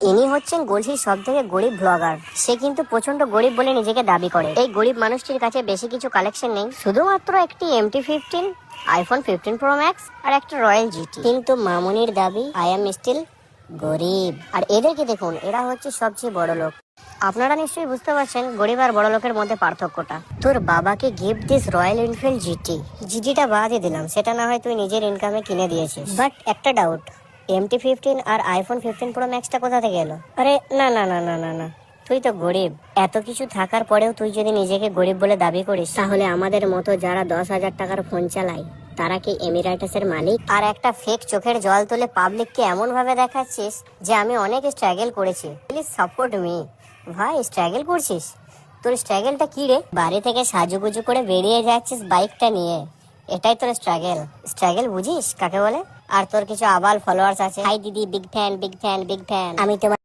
ইনি হচ্ছেন গলসির সব থেকে গরিব ব্লগার। সে কিন্তু প্রচন্ড গরিব বলে নিজেকে দাবি করে। এই গরিব মানুষটির কাছে বেশি কিছু কালেকশন নেই, শুধুমাত্র একটি MT-15, আইফোন 15 প্রো ম্যাক্স আর একটা রয়্যাল জিটি। কিন্তু মামুনির দাবি আই এম স্টিল গরিব। আর এদেরকে দেখুন, এরা হচ্ছে সবচেয়ে বড় লোক। আপনারা নিশ্চয়ই বুঝতে পারছেন গরিব আর বড় লোকের মধ্যে পার্থক্যটা। তোর বাবাকে গিফট দিস রয়্যাল এনফিল্ড জিটি। জিটিটা বাদই দিলাম, সেটা না হয় তুই নিজের ইনকামে কিনে দিয়েছিস, বাট একটা ডাউট, MT-15 আর আইফোন 15 প্রো ম্যাক্সটা কোথা থেকে এলো? আরে না না না না না না, তুই তো গরিব। এত কিছু থাকার পরেও তুই যদি নিজেকে গরিব বলে দাবি করিস, তাহলে আমাদের মতো যারা 10,000 টাকার ফোন চালায় তারা কি এমিরেটসের মালিক? আর একটা ফেক চোখের জল তুলে পাবলিককে এমন ভাবে দেখাচ্ছিস যে আমি অনেক স্ট্রাগল করেছি, প্লিজ সাপোর্ট মি। ভাই, স্ট্রাগল করছিস? তোর স্ট্রাগলটা কি রে? বাড়ি থেকে সাজুগুজু করে বেরিয়ে যাচ্ছিস বাইকটা নিয়ে, এটাই তোর স্ট্রাগল? স্ট্রাগল বুঝিস কাকে বলে? আর তোর কিছু আবাল ফলোয়ার্স আছে, হাই দিদি, big fan big fan big fan. আমি তোমার